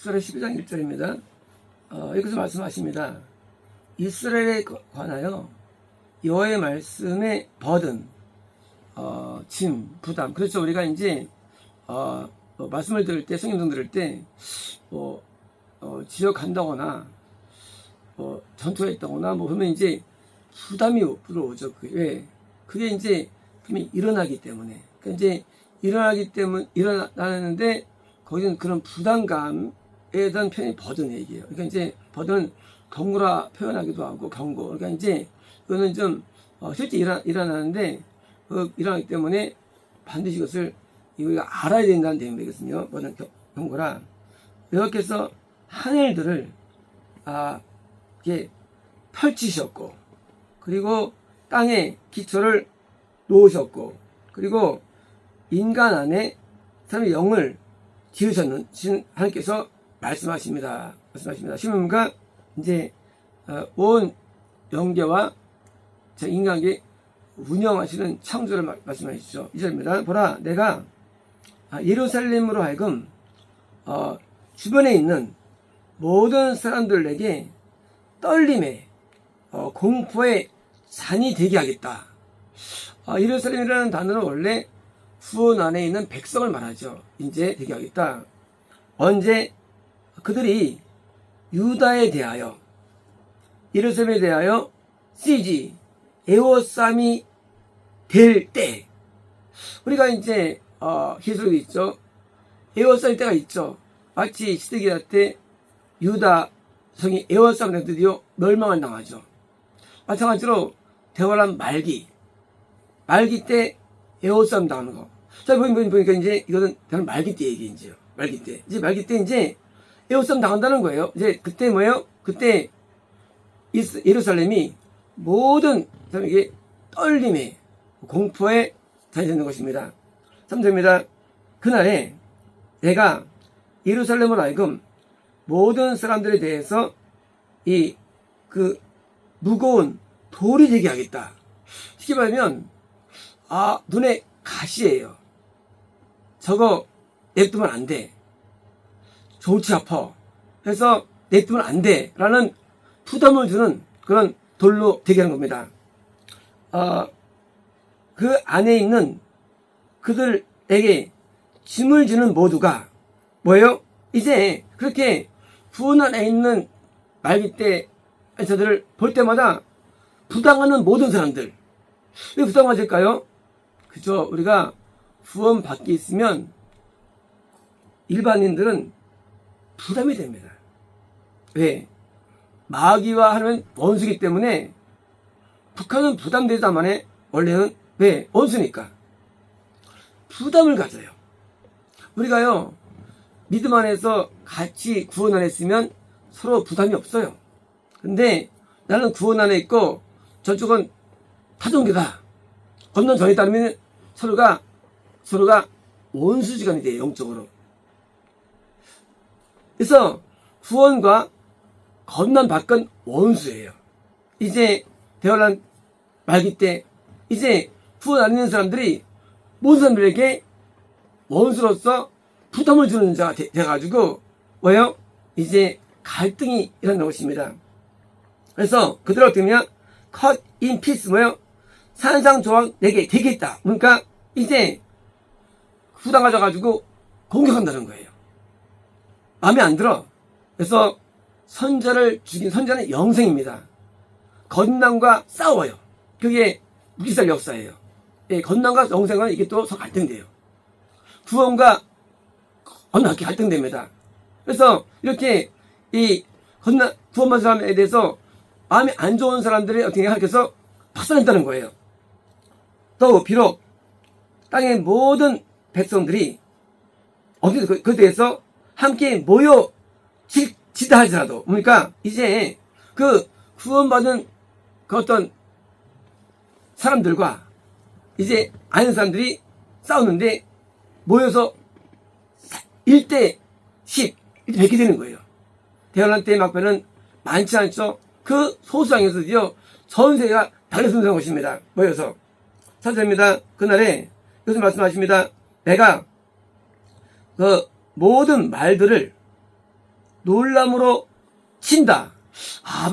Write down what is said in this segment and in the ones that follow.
스라 12장 1절입니다. 여기서 말씀하십니다. 이스라엘에 관하여 여호와의 말씀에 버든 짐, 부담. 그렇죠. 우리가 이제 말씀을 들을 때, 성경 들을 때 지역 간다거나 전투가 있다거나 그러면 이제 부담이 들어오죠. 그게 이제 분명히 일어나기 때문에. 그러니까 이제 일어나는데 거기는 그런 부담감에 대한 표현이 버든 얘기예요. 그러니까 이제 버든은 경고라 표현하기도 하고 경고. 그러니까 이제 그거는 좀 실제 일어나는데 일어나기 때문에 반드시 이것을 우리가 알아야 된다는 내용이거든요. 버든 경고라. 여호와께서 하늘들을 이렇게 펼치셨고, 그리고 땅에 기초를 놓으셨고, 그리고 인간 안에 사람의 영을 지으셨는 하나님께서 말씀하십니다. 신문가 이제 온 영계와 인간계 운영하시는 창조를 말씀하시죠. 2절입니다. 보라, 내가 예루살렘으로 하여금 주변에 있는 모든 사람들에게 떨림에 공포의 잔이 되게 하겠다. 예루살렘이라는 단어는 원래 구원 안에 있는 백성을 말하죠. 이제 되게 하겠다. 언제 그들이 유다에 대하여, 예루살렘에 대하여 시지 애워싸움이 될 때, 우리가 이제 히스로도 있죠. 애워싸울 때가 있죠. 마치 시드기야 때 유다 성이 애워싸움에 드디어 멸망을 당하죠. 마찬가지로 대화란 말기 때 애워싸움 당하는 거. 자, 보니까 이제 이거는 대화란 말기 때 얘기인지요. 말기 때 이제 애워싸움 당한다는 거예요. 이제 그때 뭐예요? 그때 예루살렘이 모든 사람에게 떨림에 공포에 자리 되는 것입니다. 3절입니다. 그날에 내가 예루살렘으로 하여금 모든 사람들에 대해서 그 무거운 돌이 되게 하겠다. 쉽게 말하면 눈에 가시예요. 저거 냅두면 안 돼. 좋지 아파. 그래서 냅두면 안 돼. 라는 부담을 주는 그런 돌로 되게 하는 겁니다. 그 안에 있는 그들에게 짐을 지는 모두가 뭐예요? 이제 그렇게 구원 안에 있는 말기 때 저들을 볼 때마다 부담하는 모든 사람들. 왜 부담하실까요? 그죠? 우리가 구원 받기 있으면 일반인들은 부담이 됩니다. 왜? 마귀와 하나님은 원수기 때문에 북한은 부담되다만에 원래는 왜? 원수니까. 부담을 가져요. 우리가요, 믿음 안에서 같이 구원 안에 있으면 서로 부담이 없어요. 근데 나는 구원 안에 있고 저쪽은 타종교다. 건넌 전에 따르면 서로가 원수지간이 돼요, 영적으로. 그래서 구원과 건넌 밖은 원수예요. 이제 대환란 말기 때 이제 구원 안 있는 사람들이 모든 사람들에게 원수로서 부담을 주는 자가 돼가지고 뭐예요? 이제 갈등이 일어나는 것입니다. 그래서 그들 어떻게 하냐? cut in piece 뭐예요? 산상조각 내게 되겠다. 그러니까 이제 부담 가져가지고 공격한다는 거예요. 마음에 안 들어. 그래서 선자를 죽인 선자는 영생입니다. 건난과 싸워요. 그게 무기살 역사예요. 예, 건난과 영생은 이게 또 서로 갈등돼요. 구원과 건난이 갈등됩니다. 그래서 이렇게 구원받은 사람에 대해서 마음이 안 좋은 사람들이 어떻게 하나님께서 박살낸다는 거예요. 또 비록 땅의 모든 백성들이 그에 대해서 함께 모여 지다 하더라도 그러니까 이제 그 구원받은 그 어떤 사람들과 이제 아는 사람들이 싸우는데 모여서 1대 10, 1대 100이 되는 거예요. 대환란 때 막판은 많지 않죠. 그 소수장에서 드디어 전세가 달려든다는 것입니다. 모여서. 3절입니다. 그날에 여기서 말씀하십니다. 내가 그 모든 말들을 놀람으로 친다.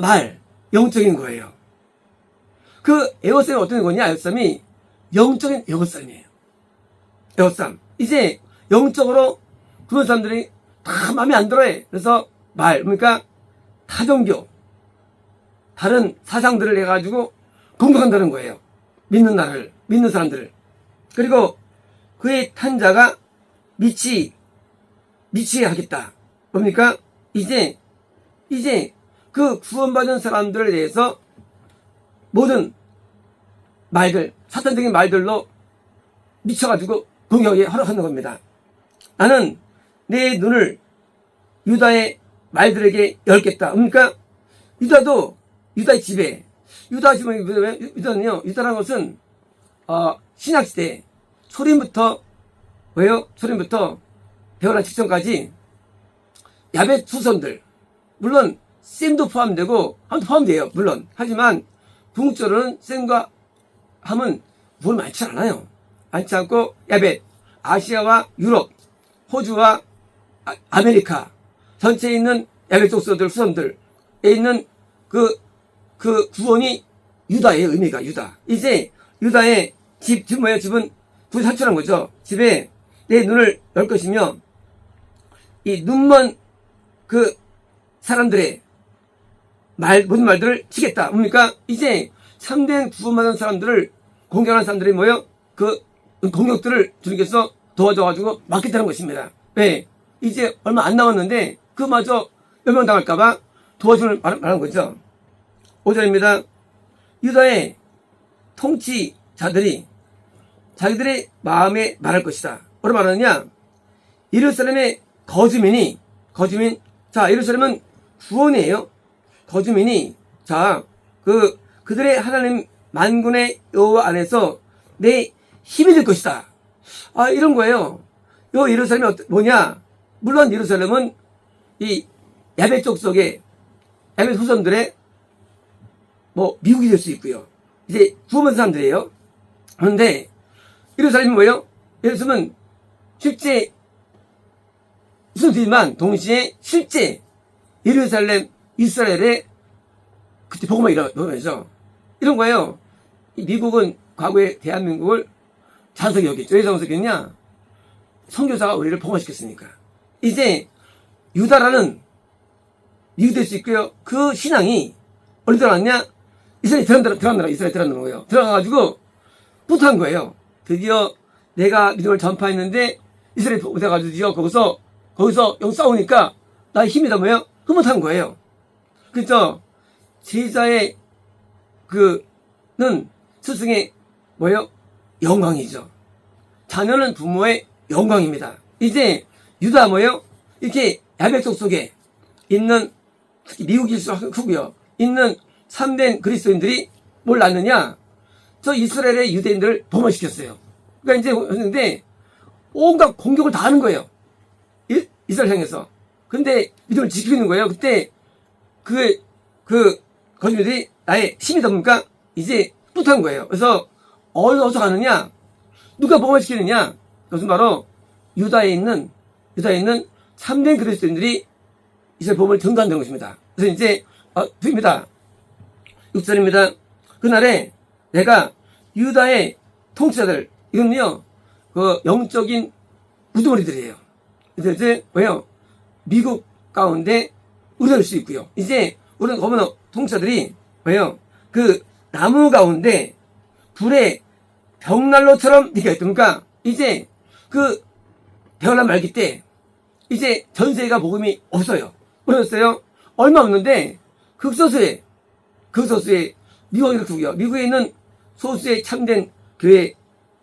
말, 영적인 거예요. 그 에워싸움이 어떤 거냐? 에워싸움이 영적인 에워싸움이에요. 에워싸움. 이제 영적으로 그런 사람들이 다 마음에 안 들어해. 그래서 그러니까 타종교, 다른 사상들을 해가지고 공격한다는 거예요. 믿는 사람들을. 그리고 그의 탄자가 미치게 하겠다. 뭡니까? 이제 그 구원받은 사람들에 대해서 모든 말들, 사탄적인 말들로 미쳐가지고 공격에 허락하는 겁니다. 나는 내 눈을 유다의 말들에게 열겠다. 그러니까 유다의 집에, 유다라는 것은 신약시대 소림부터 대원한 직전까지 야벳 후손들, 물론 셈도 포함되고 함도 포함돼요. 물론. 하지만 궁극적으로는 셈과 함은 뭘 많지 않아요. 많지 않고 야벳, 아시아와 유럽, 호주와 아메리카 전체에 있는 야벳 족속들 후손들에 있는 그 구원이 유다의 의미가 유다. 이제 유다의 집은 뭐예요? 집은 둘이 살출한 거죠. 집에 내 눈을 열 것이며 이 눈먼 그 사람들의 모든 말들을 치겠다. 뭡니까? 이제 참된 구원받은 사람들을 공격하는 사람들이 뭐예요? 그 공격들을 주님께서 도와줘가지고 막겠다는 것입니다. 왜? 이제 얼마 안 남았는데 그마저 멸망당할까봐 도와주는 말하는 거죠. 5절입니다. 유다의 통치자들이 자기들의 마음에 말할 것이다. 뭐라 말하느냐? 예루살렘의 거주민, 예루살렘은 구원이에요. 거주민이, 그들의 하나님 만군의 여호와 안에서 내 힘이 될 것이다. 이런 거예요. 요 예루살렘이 뭐냐? 물론 예루살렘은 이 야벳 족속의 야벳 후손들의 미국이 될 수 있고요. 이제 구원받은 사람들이에요. 그런데 예루살렘이 뭐예요? 예루살렘은 실제 무슨지만 동시에 실제 예루살렘 이스라엘의 그때 복음이 일어나죠. 이런 거예요. 미국은 과거에 대한민국을 잔석이 여겼죠. 왜 잔석이었냐? 선교사가 우리를 복음화시켰으니까. 이제 유다라는 미국이 될 수 있고요. 그 신앙이 어디 들어갔냐? 이스라엘 들어간 거예요. 들어가가지고 부탁한 거예요. 드디어 내가 믿음을 전파했는데 이스라엘이 오셔가지고 드디어 거기서 영 싸우니까 나의 힘이다 뭐예요? 흐뭇한 거예요. 그래서 제자의 는 스승의 뭐예요? 영광이죠. 자녀는 부모의 영광입니다. 이제 유다 뭐예요? 이렇게 야벳 족속에 있는 미국일수록 크고요. 있는 참된 그리스도인들이 뭘 낳느냐? 저 이스라엘의 유대인들을 복음화시켰어요. 그러니까 이제 했는데 온갖 공격을 다 하는 거예요. 이스라엘 향해서. 근데 믿음을 지키고 있는 거예요. 그때 거주민들이 나의 힘이다 보니까 이제 뿌듯한 거예요. 그래서 어디서 가느냐? 누가 복음화시키느냐? 그것은 바로 유다에 있는 참된 그리스도인들이 이스라엘 복음을 전도한다는 것입니다. 그래서 이제 드립니다. 6절입니다. 그날에 내가 유다의 통치자들, 이건요 영적인 우두머리들이에요. 그래서 이제 뭐예요? 미국 가운데 우리가 될 수 있고요. 이제 우리는 거머너 통치자들이 뭐예요? 그 나무 가운데 불의 벽난로처럼 니가 있습니까? 이제 그 대환란 말기 때 이제 전 세계가 복음이 없어요. 그랬어요? 얼마 없는데 극소수의 미국이 그렇고요. 미국에 있는 소수의 참된 교회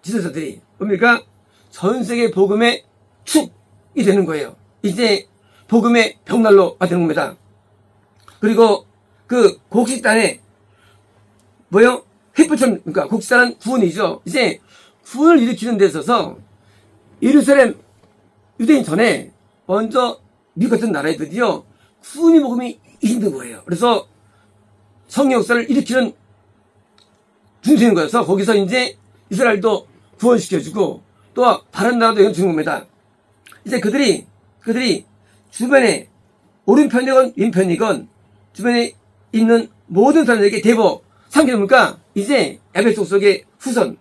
지도자들이 뭡니까? 전 세계 복음의 축이 되는 거예요. 이제 복음의 벽난로가 되는 겁니다. 그리고 그 곡식단에 뭐요? 햇불처럼, 그러니까 곡식단은 구원이죠. 이제 구원을 일으키는 데 있어서 예루살렘 유대인 전에 먼저 미국 같은 나라에 드디어 구원의 복음이 있는 거예요. 그래서 성령 역사를 일으키는 중심인 거여서 거기서 이제 이스라엘도 구원시켜주고 또 다른 나라도 영주는 겁니다. 이제 그들이 주변에 오른편이건 왼편이건 주변에 있는 모든 사람들에게 대보 삼게 뭡니까? 이제 에베소 속의 후손,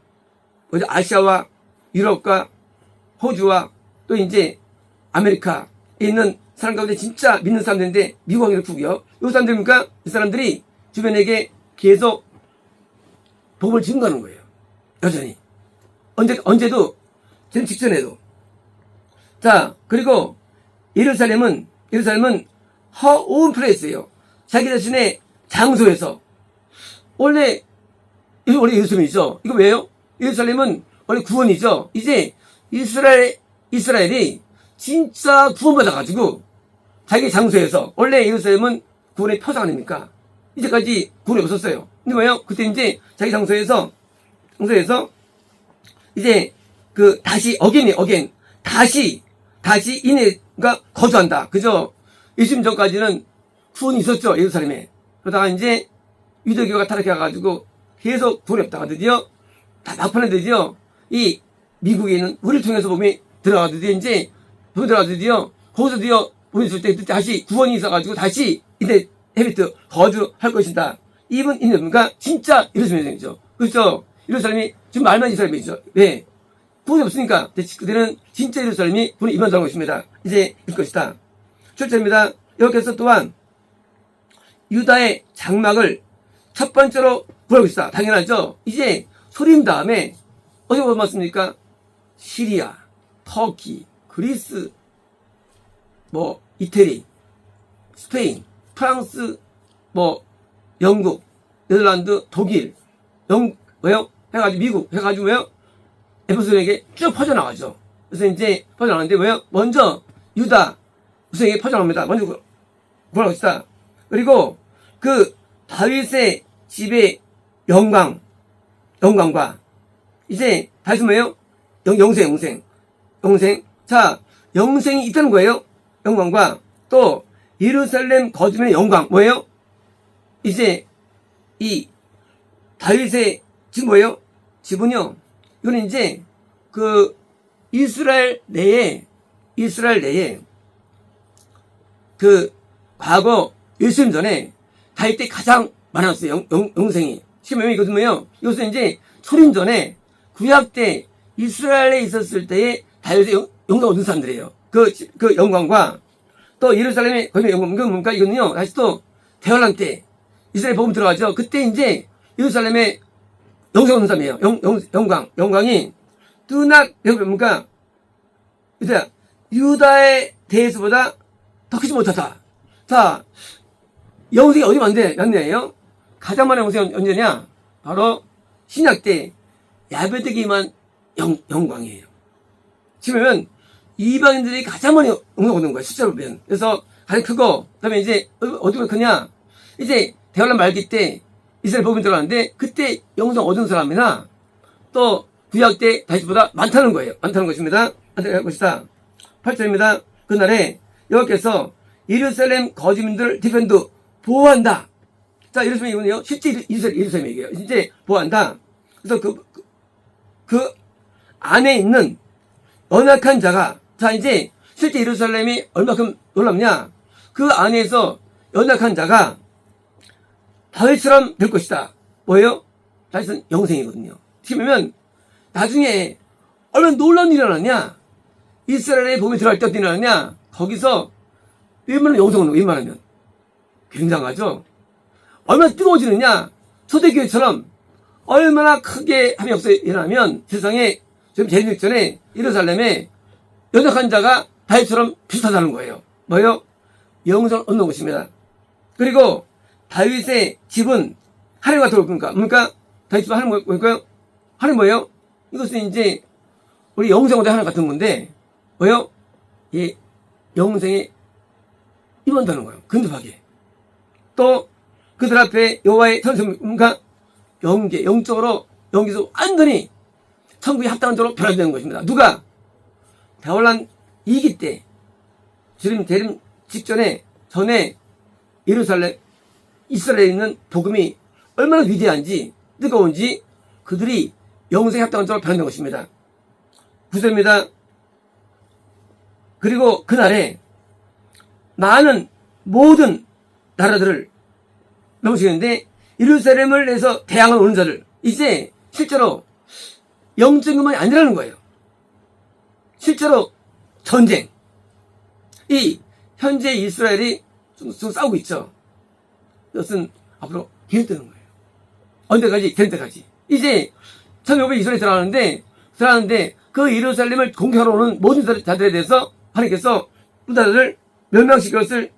아시아와 유럽과 호주와 또 이제 아메리카에 있는 사람 가운데 진짜 믿는 사람들인데 미국하고 이렇고요. 이 사람들입니까? 이 사람들이 주변에게 계속 복을 증거하는 거예요. 여전히. 언제도, 지금 직전에도. 자, 그리고 예루살렘은 허온 플레이스예요. 자기 자신의 장소에서. 원래 예루살렘이죠. 이거 왜요? 예루살렘은 원래 구원이죠. 이제 이스라엘이 진짜 구원받아가지고 자기 장소에서, 원래 예루살렘은 구원의 표상 아닙니까? 이제까지 구원이 없었어요. 근데 뭐예요? 그때 이제 자기 장소에서 이제 다시 다시 이내가 거주한다. 그죠? 예수님 전까지는 구원이 있었죠, 예루살렘에. 그러다가 이제 유대교가 타락해가지고 계속 구원이 없다가 드디어 다 막판에 드디어 이 미국에 있는 우리를 통해서 몸이 들어가서 드디어 거기서 드디어 몸이 있을 때 다시 구원이 있어가지고 다시 이제 헤비트 거주할 것이다. 이분 이놈과 진짜 예루살렘이죠. 그렇죠? 예루살렘이 지금 말만 이스라엘이죠. 왜? 구원이 없으니까. 그때는 진짜 예루살렘이 구원이 임한다는 것입니다. 이제 일 것이다. 출제입니다. 여기서 또한 유다의 장막을 첫 번째로 구할 것이다. 당연하죠. 이제 소림 다음에 어디 보았습니까? 시리아, 터키, 그리스, 이태리, 스페인, 프랑스, 영국, 네덜란드, 독일, 해가지고 미국, 해가지고 에베소에게 쭉 퍼져나가죠. 그래서 이제 퍼져나가는데 먼저 유다 우선에게 퍼져나갑니다. 먼저 구할 것이다. 그리고 다윗의 집의 영광과 이제 다윗은 영생. 자, 영생이 있다는 거예요. 영광과 또 예루살렘 거주민의 영광 이제 이 다윗의 집 집은요. 이거는 이제 이스라엘 내에 과거 예수님 전에 다윗 때 가장 많았어요. 영생이. 지금 이것은 이제 소림 전에 구약 때 이스라엘에 있었을 때의 다윗의 영광 얻은 사람들이에요. 그 영광과 또 예루살렘의 거기 영광, 뭔가 이거는요. 다시 또 대환란 때 이스라엘 복음 들어가죠. 그때 이제 예루살렘의 영생 얻는 사람이에요. 영광이 뭔가 이제 유다의 대에서보다 더 크지 못하다. 자, 영생이 어디 맞네요. 가장 많은 영생이 언제냐? 바로 신약 때 야베드에게 임한 영광이에요. 지금 이방인들이 가장 많이 영광 얻는 거예요. 숫자로 보면. 그래서 가장 크고, 그 다음에 이제 어디가 크냐? 이제 대환란 말기 때 이스라엘 복음이 들어갔는데 그때 영생 얻은 사람이나 또 구약 때 다윗보다 많다는 거예요. 많다는 것입니다. 8절입니다. 그날에 여호와께서 예루살렘 거주민들 디펜드 보호한다. 자, 예루살렘이군요. 실제 예루살렘 얘기예요. 이제 보호한다. 그래서 그 안에 있는 연약한 자가, 자, 이제 실제 예루살렘이 얼마큼 놀랍냐? 그 안에서 연약한 자가 다윗처럼 될 것이다. 뭐예요? 다윗은 영생이거든요. 지금 나중에 얼마나 놀라운 일이 일어나냐? 이스라엘의 복음이 들어갈 때 어떤 일이 일어나냐? 거기서 웬만하면 영성은 웬만하면 굉장하죠. 얼마나 뜨거워지느냐? 초대교회처럼 얼마나 크게 함이 없어 일어나면 세상에 지금 재림직 전에 예루살렘에 연약한 자가 다윗처럼 비슷하다는 거예요. 뭐예요? 영성을 얻는 것입니다. 그리고 다윗의 집은 하늘과 들어올 겁니까? 뭡니까? 다윗 집은 하늘 뭘까요? 하늘 뭐예요? 이것은 이제 우리 영생과도 하나 같은 건데 뭐예요? 이 영생에 임한다는 거예요. 근접하게. 또 그들 앞에 여호와의 선생님 뭔가 영적으로 영기서 완전히 천국에 합당한 쪽으로 변화되는 것입니다. 누가? 대환란 2기 때 주님 재림 전에 이스라엘에 있는 복음이 얼마나 위대한지 뜨거운지 그들이 영생에 합당한 쪽으로 변화된 것입니다. 9절입니다. 그리고 그날에 많은 모든 나라들을 넘어지는데 예루살렘을 내서 대항을 오는 자를 이제 실제로 영적인 것만이 아니라는 거예요. 실제로 전쟁. 이 현재 이스라엘이 좀 싸우고 있죠. 이것은 앞으로 계속되는 거예요. 언제까지? 될 때까지. 이제 1500 이스라엘이 들어가는데 그 예루살렘을 공격하러 오는 모든 자들에 대해서 하나님께서 유다를 멸망시킬 것을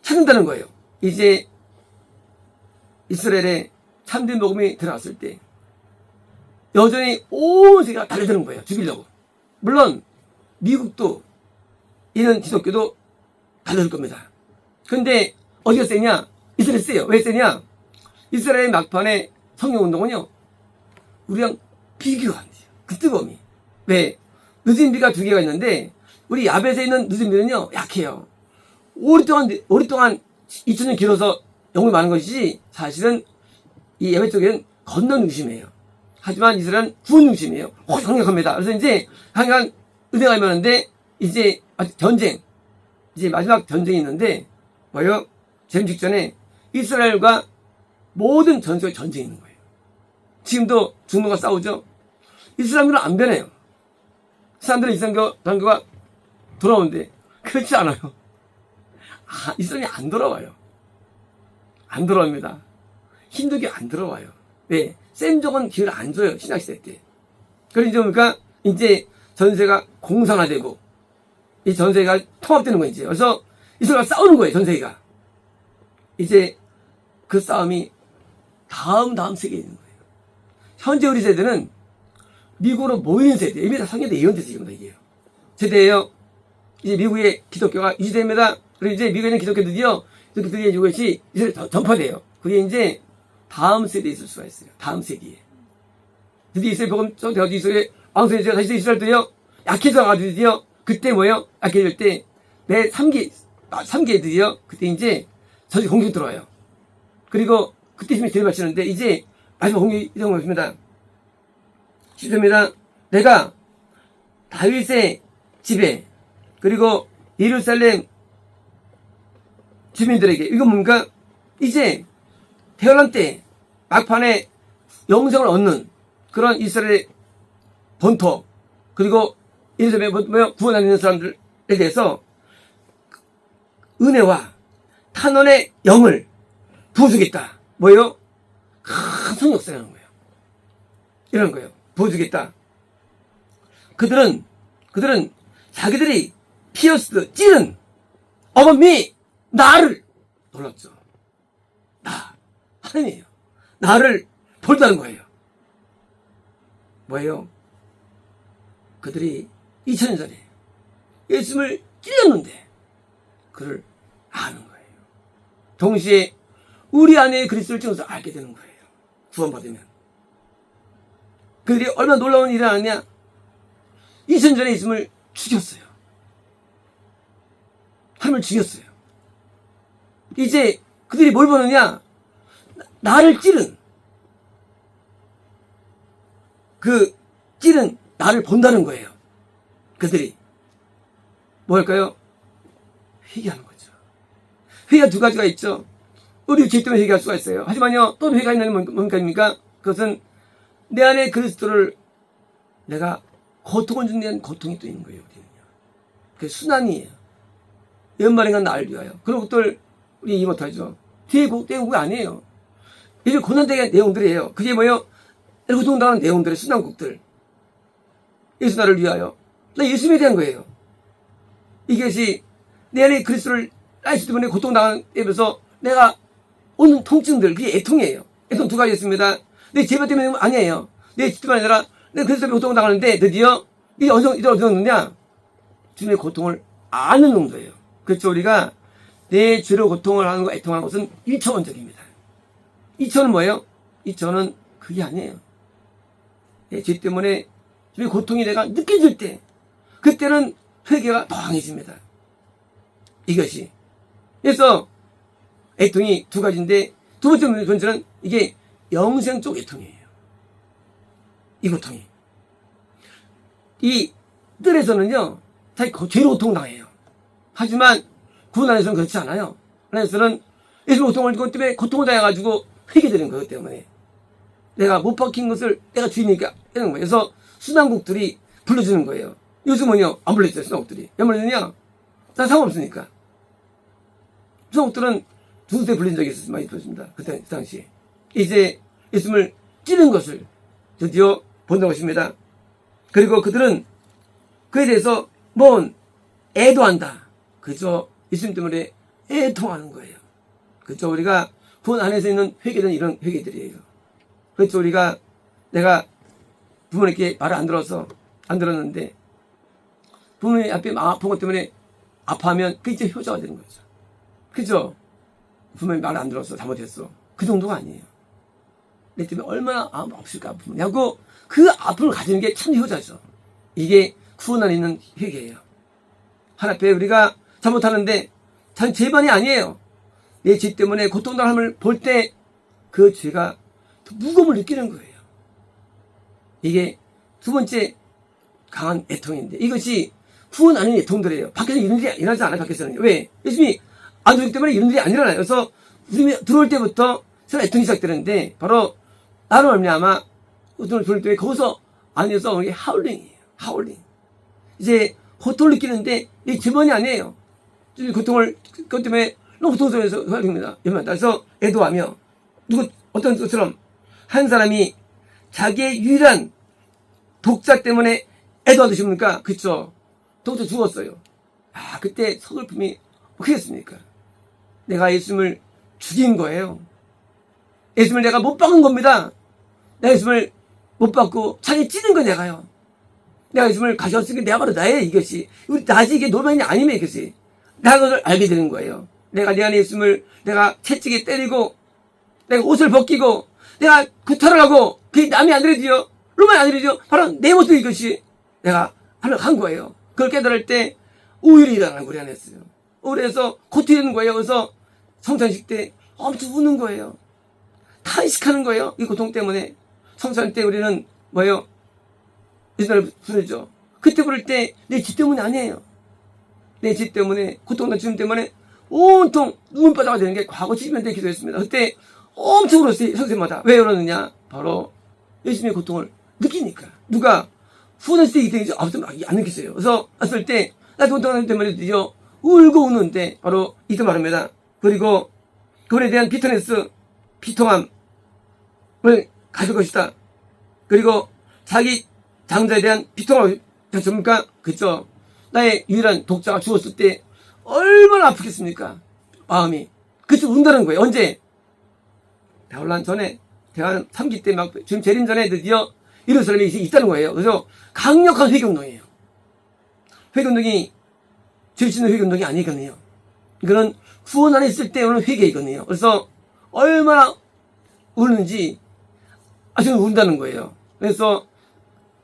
찾는다는 거예요. 이제 이스라엘에 참된 복음이 들어갔을 때 여전히 온 세계가 달려드는 거예요. 죽이려고. 물론 미국도 이런 기독교도 달려들 겁니다. 근데 어디가 세냐? 이스라엘이 세요. 왜 세냐? 이스라엘 막판에 성령운동은요, 우리랑 비교가 안 돼요. 그 뜨거움이. 왜? 늦은 비가 두 개가 있는데 우리 야벳에 있는 늦은 비는요 약해요. 오랫동안 2000년 길어서 영혼이 많은 것이지 사실은 이 야벳 쪽에는 건넌 중심이에요. 하지만 이스라엘은 구원 중심이에요. 강력합니다. 그래서 이제 강력한 은혜가 임하는데 이제 전쟁, 이제 마지막 전쟁이 있는데 뭐예요? 전쟁 직전에 이스라엘과 모든 전 세계 전쟁이 있는 거예요. 지금도 중동과 싸우죠. 이슬람교는 안 변해요. 사람들은 이슬람교가 돌아오는데 그렇지 않아요. 이슬람이 안 돌아와요. 안 돌아옵니다. 힌두교 안 돌아와요. 왜? 쌤족은 기회를 안 줘요. 신학시대 때. 그러니까 보니까 이제 전세가 공산화되고 이 전세가 통합되는 거예요. 이제. 그래서 이스라엘과 싸우는 거예요. 전세가. 이제 그 싸움이 다음 세계에 있는 거예요. 현재 우리 세대는 미국으로 모이는 세대. 이미 다 성경에 예언돼서 지금 이게요. 세대예요. 이제 미국의 기독교가 유지됩니다. 그리고 이제 미국에 있는 기독교들이요. 기독교들이 이것이 이제 전파돼요. 그게 이제 다음 세대에 있을 수가 있어요. 다음 세기에. 드디어 이스라엘 복음 되어서 이스라엘 왕성해져 다시 이스라엘도요. 약해져가지고 드디어 그때 뭐예요? 약해질 때 내 3기 드디어 그때 이제 전세 공격이 들어와요. 그리고 그때 힘이 제일 맞추는데 이제 마지막 공격이 이런 것입니다. 10절입니다. 내가 다윗의 집에 그리고 예루살렘 주민들에게 이건 뭡니까? 이제 태어난 때 막판에 영생을 얻는 그런 이스라엘의 본토 그리고 예루살렘의 본토 구원하는 사람들에 대해서 은혜와 탄원의 영을 부어주겠다. 뭐예요? 큰 성역사라는 거예요. 이런 거예요. 부어주겠다. 그들은 자기들이 피어스 찌른 어머니 나를 놀랐죠. 하나님이에요. 나를 본다는 거예요. 뭐예요? 그들이 2000년 전에 예수님을 찔렸는데 그를 아는 거예요. 동시에 우리 안에 그리스도를 찔러서 알게 되는 거예요. 구원받으면. 그들이 얼마나 놀라운 일을 하느냐? 2000년 전에 예수님을 죽였어요. 하나님을 죽였어요. 이제 그들이 뭘 보느냐? 나를 찌른 나를 본다는 거예요. 그들이 뭘까요? 회개하는 거죠. 회개가 두 가지가 있죠. 우리 죄 때문에 회개할 수가 있어요. 하지만요, 또 회개가 있는 뭔가입니까? 그것은 내 안에 그리스도를 내가 고통을 준 데는 고통이 또 있는 거예요. 그게 순환이에요. 연말인가 나를 위하여. 그런 것들 우리 이해 못하죠. 뒤에 내용이 아니에요. 이게 고난되게 내용들이에요. 그게 뭐예요? 고통당하는 내용들의 순환곡들. 예수 나를 위하여. 나 예수님에 대한 거예요. 이것이 내 안에 그리스도를 예수 때문에 고통당하면서 내가 오는 통증들, 그게 애통이에요. 애통 두 가지 있습니다. 내 죄 때문에 아니에요. 내 죄 때문에 아니라 내 그리스도 때문에 고통당하는데 드디어 이게 어디서 얻느냐? 주님의 고통을 아는 정도예요. 그렇죠. 우리가 내 죄로 고통을 하는 거, 애통하는 것은 1차원적입니다. 2차원은 뭐예요? 2차원은 그게 아니에요. 내 죄 때문에 주님의 고통이 내가 느껴질 때, 그때는 회개가 더 강해집니다. 이것이. 그래서 애통이 두 가지인데, 두 번째 문제는 이게 영생 쪽 애통이에요. 이 고통이. 이 뜰에서는요, 자기 죄로 고통당해요. 하지만 구원 안에서는 그렇지 않아요. 안에서는 예수의 고통을 그것 때문에 고통을 당해가지고 회개되는 거예요. 때문에 내가 못 박힌 것을 내가 주인이니까 하는 거예요. 그래서 순환국들이 불러주는 거예요. 요즘은요 안 불러줘요. 순환국들이 왜 불러주냐? 난 상관없으니까. 순환국들은 두세 불린 적이 있었어요. 많이 불렀습니다. 그 당시에. 이제 예수님을 찌른 것을 드디어 본다고 하십니다. 그리고 그들은 그에 대해서 뭔 애도한다. 그저 예수님 때문에 애통하는 거예요. 그저 우리가 구원 안에서 있는 회개는 이런 회개들이에요. 그렇죠. 우리가 내가 부모님께 말을 안 들었는데 부모님 앞에 아픈 것 때문에 아파하면 그게 이제 효자가 되는 거죠. 그죠? 부모님 말을 안 들었어. 잘못했어. 그 정도가 아니에요. 내 때문에 얼마나 아플까 아프면 하고 그 아픔을 가지는 게 참 효자죠. 이게 구원 안에 있는 회개예요. 하나님 앞에 우리가 잘못하는데 죄만이 아니에요. 내 죄 때문에 고통당함을 볼 때 그 죄가 더 무거움을 느끼는 거예요. 이게 두 번째 강한 애통인데 이것이 구원 아닌 애통들이에요. 밖에서 이런 일이 일어나지 않아요. 밖에서는. 왜? 예수님이 안 들어오기 때문에 이런 일이 안 일어나요. 그래서 우리 들어올 때부터 서로 애통이 시작되는데 바로 나로 말미암아 고통을 들어올 때 거기서 안에서 이게 하울링이에요. 하울링. 이제 고통을 느끼는데 이 죄만이 아니에요. 고통을 그것 때문에 너무 고통스러워서 하울링입니다. 그래서 애도하며 어떤 것처럼 한 사람이 자기의 유일한 독자 때문에 애도하듯이 뭡니까? 그쵸? 독자 죽었어요. 그때 서글픔이 크겠습니까? 내가 예수님을 죽인 거예요. 예수님을 내가 못 박은 겁니다. 내가 예수님을 못 박고 자기 찌는 거 내가요. 내가 예수님을 가져왔으니까 내가 바로 나예요. 이것이. 나지 이게 노만이 아니면 이것이. 내가 그걸 알게 되는 거예요. 내가 내 안에 예수님을 내가 채찍에 때리고 내가 옷을 벗기고 내가 구타를 하고 그게 남이 안 들어지요. 로마이 안 들어지요. 바로 내 모습 이것이 내가 한 거예요. 그걸 깨달을 때 우울이 일어나는 우리 안에서요. 우울해서 고통이 는 거예요. 그래서 성찬식 때 엄청 우는 거예요. 탄식하는 거예요. 이 고통 때문에. 성찬 때 우리는 뭐예요? 예수님을 부르죠. 그때 부를 때 내 죄 때문이 아니에요. 내 죄 때문에 고통과 죽음 때문에 온통 눈바다가 되는 게 과거 70년 때 기도했습니다. 그때 엄청 울었어요. 선생님마다. 왜 그러느냐? 바로 예수님의 고통을 느끼니까. 누가 후원했을 때 이때 안 느끼세요. 그래서 왔을 때 나도 고통하는 때문에 드디어 울고 우는데 바로 이때 말합니다. 그리고 그분에 대한 비터네스, 비통함을 가질 것이다. 그리고 자기 장자에 대한 비통함을 접니까? 그쵸? 나의 유일한 독자가 죽었을 때 얼마나 아프겠습니까? 마음이. 그쵸? 운다는 거예요. 언제? 대환란 전에, 대환 3기 때 막, 지금 재림 전에 드디어 이런 사람이 있다는 거예요. 그래서 강력한 회개운동이에요. 회개운동이 죄 짓는 회개운동이 아니거든요. 이거는 구원 안에 있을 때 오는 회개이거든요. 그래서 얼마나 우는지 아주 운다는 거예요. 그래서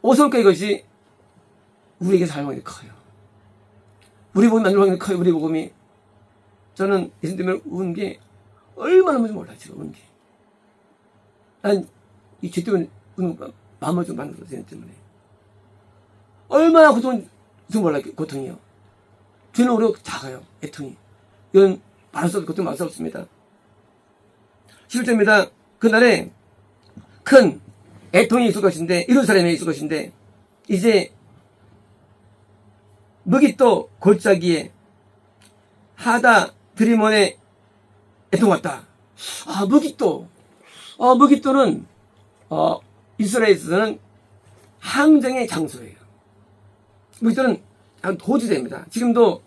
어설까 이것이 우리에게 사용하기 커요. 우리 복음이 만들어가는 게 커요. 우리 복음이. 저는 예수님 때문에 운 게 얼마나 뭔지 몰라요. 제가 운 게. 난 이 죄 때문에 우는 거 마음을 좀 만들어서 죄 때문에. 얼마나 고통인지 몰라요. 고통이요. 죄는 오히려 작아요. 애통이. 이건 말할 수 없고 고통 말할 수 없습니다. 11절입니다. 그날에 큰 애통이 있을 것인데 예루살렘에 있을 것인데 이제 무깃도 골짜기에 하다 드리몬에 애통 왔다. 무깃도. 무깃도는 이스라엘에서는 항쟁의 장소예요. 무깃도는 도주대입니다. 지금도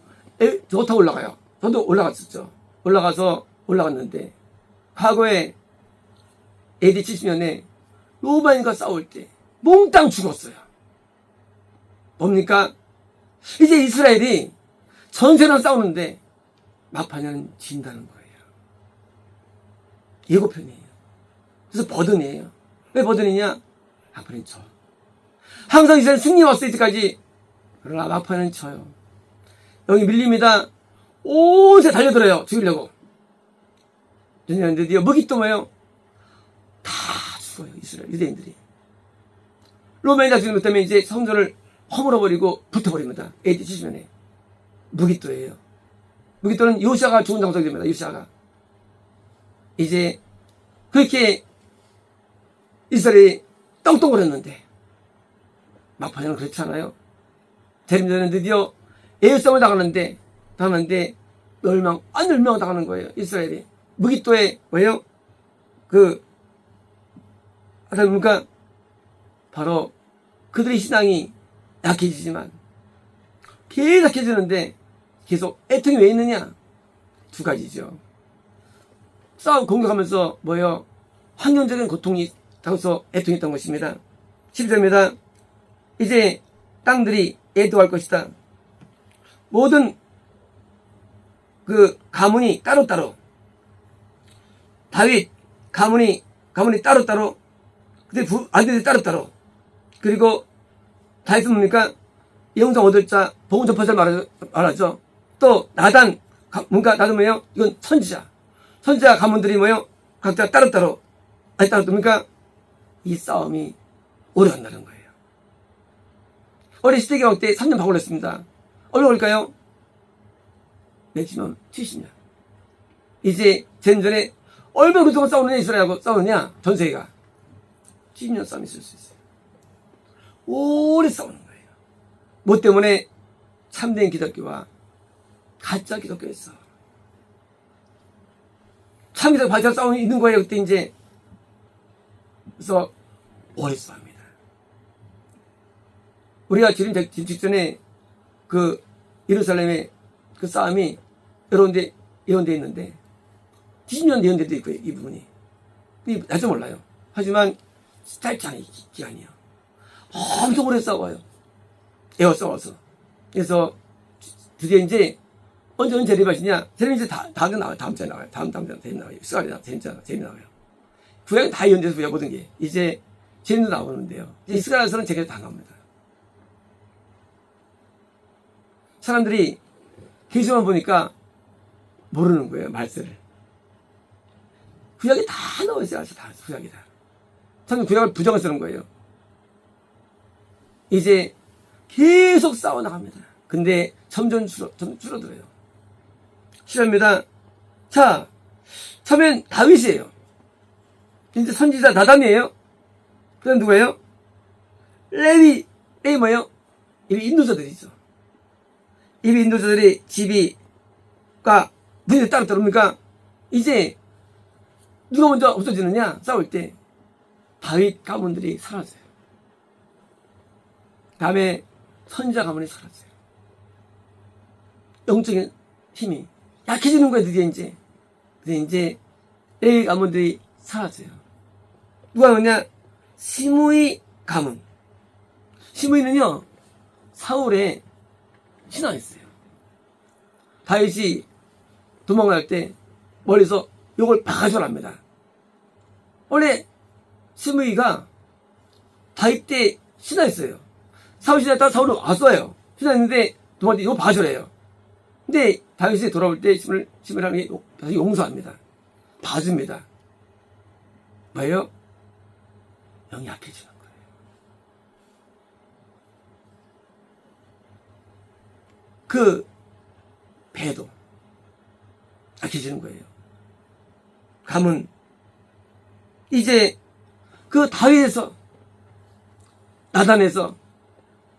저 타고 올라가요. 저도 올라갔었죠. 올라갔는데 과거에 AD 70년에 로마인과 싸울 때 몽땅 죽었어요. 뭡니까? 이제 이스라엘이 전세랑 싸우는데 막판에는 진다는 거예요. 예고편이에요. 그래서 버든이에요. 왜 버든이냐? 막판엔 져. 항상 이스라엘 승리 왔을 때까지. 그러나 막판은 져요. 여기 밀립니다. 온세 달려들어요. 죽이려고. 드디어 무깃도 뭐예요? 다 죽어요. 이스라엘 유대인들이. 로마인이 죽는 것 때문에 이제 성전을 허물어버리고 붙어버립니다. AD 70년에. 무깃도예요. 무기토는 요시아가 죽은 장소가 됩니다. 요시아가. 이제 그렇게 이스라엘이 떵떵거렸는데 막판에는 그렇지 않아요. 재림전에 드디어 에일성을 당하는데 멸망 당하는 거예요. 이스라엘이. 무기토에 뭐예요? 그러니까 바로 그들의 신앙이 약해지지만 계속 약해지는데 계속 애통이 왜 있느냐? 두 가지죠. 싸움 공격하면서 뭐예요? 환경적인 고통이 당서 애통했던 것입니다. 10절입니다. 이제 땅들이 애도할 것이다. 모든 그 가문이 따로따로, 다윗 가문이 따로따로, 그때 아들들이 따로따로, 그리고 다윗은 뭡니까? 영성 얻을 자, 복음 전파자 말하죠. 또 나단 뭐예요? 이건 선지자 가문들이 뭐예요? 각자 따로따로. 아니 따로 뭡니까? 이 싸움이 오래 간다는 거예요. 어린 시대기 왕 때 3년 반 걸렸습니다. 얼마 걸릴까요? 맥시멈 70년. 이제 전에 얼마나 그동안 싸우느냐, 이스라엘하고 싸우느냐, 전 세계가. 70년 싸움이 있을 수 있어요. 오래 싸우는 거예요. 뭐 때문에? 참된 기독교와 가짜 기독교였어. 참 기독교, 가짜 싸움이 있는 거예요, 그때 이제. 그래서 오래 싸웁니다. 우리가 지금 직전에 그 예루살렘의 그 싸움이 여러 군데 예언되어 있는데 90년 예언되도 있고요, 이 부분이. 나도 몰라요. 하지만 짧지 않은 기간이에요. 엄청 오래 싸워요. 싸워서. 그래서 드디어 이제 언제 재림하시냐? 재림 이제 다음 나와요. 다음 주에 나와요. 다음 재림 나와요. 재림 나와요. 구약이 다 예언돼서 구약 모든 게 이제 재림도 나오는데요. 이스라엘에서는 제게 다 나옵니다. 사람들이 계시만 보니까 모르는 거예요, 말씀을. 구약이 다 나와 있어요, 다 구약이 다. 저는 구약을 부정을 쓰는 거예요. 이제 계속 싸워나갑니다. 근데 점점 줄어들어요. 실합니다. 자, 처음엔 다윗이에요. 이제 선지자 나단이에요. 그 다음 누구예요? 레위 뭐예요? 이 인도자들이죠. 이 인도자들의 지비가 너희들 따로따로입니까? 이제 누가 먼저 없어지느냐? 싸울 때 다윗 가문들이 사라져요. 다음에 선지자 가문이 사라져요. 영적인 힘이 약해지는 거예요. 드디어 이제 레위 가문들이 사라져요. 누가 오냐? 시므이 가문. 시므이는요, 사울의 신하였어요. 다윗이 도망갈 때 멀리서 욕을 박아줘랍니다. 원래 시므이가 다윗 때 신하였어요. 사울 신하였다가 사울은 왔어요. 신하였는데 도망갈 때 욕을 박아줘래요. 근데 다윗이 돌아올 때 시므이를 다시 용서합니다. 봐줍니다. 뭐예요? 영이 약해지는 거예요. 그 배도 약해지는 거예요. 가문 이제 그 다윗에서 나단에서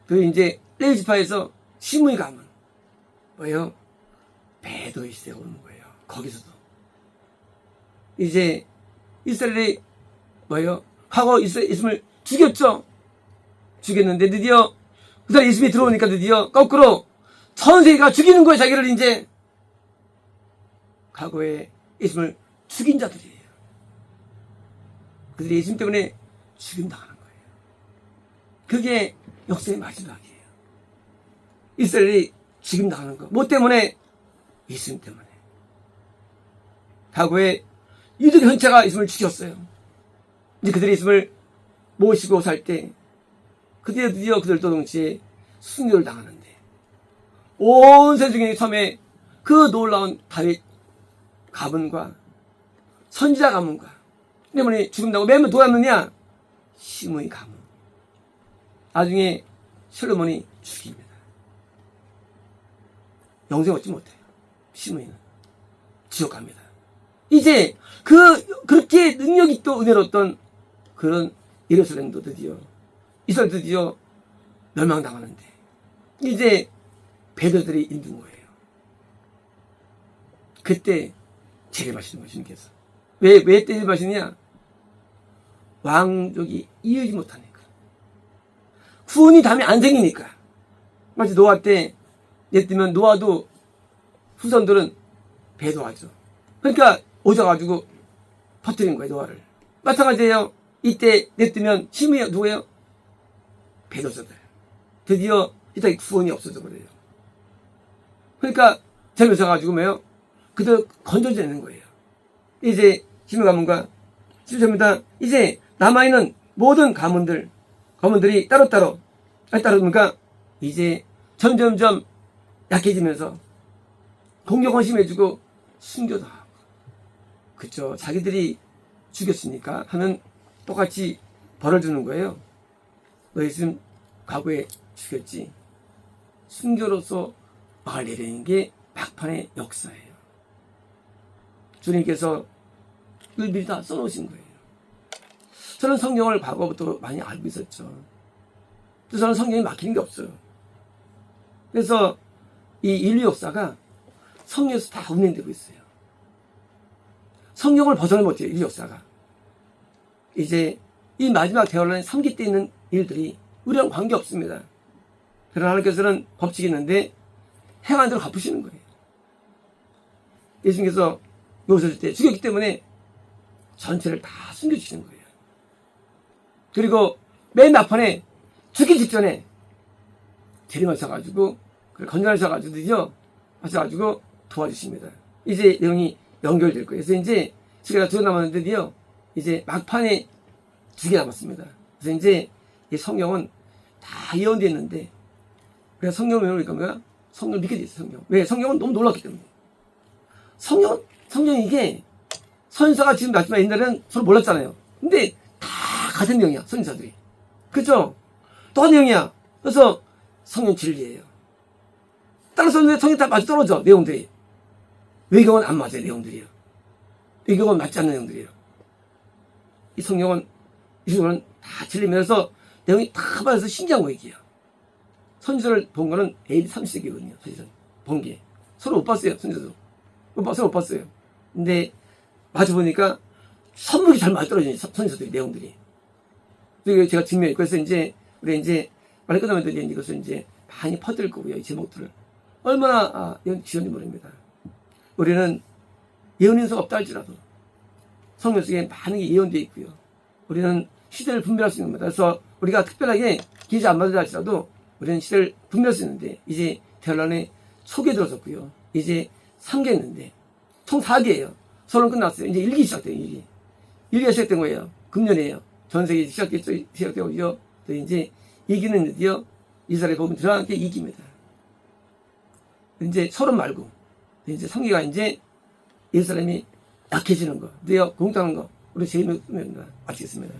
그 이제 레위 지파에서 시므이 가문 뭐예요? 배도의 시대가 오는 거예요. 거기서도 이제 이스라엘이 뭐예요? 과거 있음을 죽였죠. 죽였는데 드디어 그 사람 예수님이 들어오니까 드디어 거꾸로 전 세계가 죽이는 거예요. 자기를 이제 과거에 예수님을 죽인 자들이에요. 그들이 예수님 때문에 죽임당하는 거예요. 그게 역사의 마지막이에요. 이스라엘이 죽임당하는 거. 뭐 때문에? 예수님 때문에. 과거에 유대 현차가 예수님을 죽였어요. 이제 그들이 예수님을 모시고 살 때 드디어 그들도 동시에 순교를 당하는데 온 세상에 처음에 그 놀라운 다윗 가문과 선지자 가문과 때문에 죽음당하고 맨날 돌았느냐? 시므이 가문. 나중에 솔로몬이 죽입니다. 영생 얻지 못해요. 심으면 지옥 갑니다. 이제 그렇게 능력이 또 은혜로웠던 그런 예루살렘도 드디어 이스라엘 드디어 멸망당하는데 이제 베드로들이 힘든 거예요. 그때 재림하시는 거예요. 주님께서. 왜 재림하시느냐? 왕족이 이으지 못하니까. 후원이 다음에 안 생기니까. 마치 노아 때 예를 들면 노아도 후손들은 배도하죠. 그러니까 오셔가지고 퍼뜨린 거예요. 노아를. 마찬가지예요. 이때 냅두면 힘이 누구예요? 배도자들. 드디어 이따 구원이 없어져 버려요. 그러니까 재미있어가지고 뭐예요? 그대로 건져지는 거예요. 이제 힘의 가문과 실제입니다. 이제 남아있는 모든 가문들이 따로따로 그러니까 이제 점점점 약해지면서 공격은 심해지고 순교도 하고 그쵸. 자기들이 죽였으니까 하면 똑같이 벌을 주는 거예요. 너희 지금 과거에 죽였지. 순교로서 막을 내리는 게 막판의 역사예요. 주님께서 이걸 미리 다 써놓으신 거예요. 저는 성경을 과거부터 많이 알고 있었죠. 그래서 저는 성경이 막히는 게 없어요. 그래서 이 인류 역사가 성경에서 다 운행되고 있어요. 성경을 벗어나면 못해요. 인류 역사가. 이제 이 마지막 대환란의 3기 때 있는 일들이 우리랑 관계없습니다. 그러나 하나님께서는 법칙이 있는데 행한 대로 갚으시는 거예요. 예수님께서 오셨을 때 죽였기 때문에 전체를 다 숨겨주시는 거예요. 그리고 맨 막판에 죽기 직전에 재림하셔가지고 건전하셔가지고 드디어 하셔가지고 도와주십니다. 이제 내용이 연결될 거예요. 그래서 이제 시간이 2개 남았는데 드디어 이제 막판에 2개 남았습니다. 그래서 이제 이 성경은 다 예언되어 있는데 그래서 성경을 외우니까 뭐야? 성경을 믿게 돼 있어요. 성경. 왜? 성경은 너무 놀랐기 때문에. 성경이 이게 선지자가 지금 마지막 옛날에는 서로 몰랐잖아요. 근데 다 같은 내용이야. 선지자들이. 그죠? 똑같은 내용이야. 그래서 성경 진리예요. 따라서 성경이 다 맞아떨어져. 내용들이. 외경은 안 맞아요. 내용들이요. 외경은 맞지 않는 내용들이에요. 이 성경은 다 진리면서 내용이 다 맞아서 신기한 거 얘기야. 선지자를 본 거는 AD 30세기거든요. 선지자 본 게. 서로 못 봤어요. 선지자도. 서로 못 봤어요. 근데 맞아보니까 선물이 잘 맞아떨어지는 선지자들이 내용들이. 그리고 제가 증명했고 그래서 이제 우리 이제 말을 끝나면 이것을 이제 많이 퍼뜨릴 거고요. 이 제목들을. 얼마나 지연이 모릅니다. 우리는 예언인서가 없다 할지라도 성경 속에 많은 게 예언되어 있고요. 우리는 시대를 분별할 수 있는 겁니다. 그래서 우리가 특별하게 기자 안 받는다 할지라도 우리는 시대를 분별할 수 있는데 이제 대환란에 초기에 들어섰고요. 이제 3개 했는데 총 4개예요. 서론 끝났어요. 이제 1기 시작돼요. 1기. 1기가 시작된 거예요. 금년이에요. 전 세계 시작되고요. 또 이제 2기는 드디어 이스라엘 복음 들어간 게 2기입니다. 이제 서론 말고 이제 3기가 이제 예루살렘이 약해지는 거, 드디어 공격하는 거, 우리 재미있습니다. 마치겠습니다.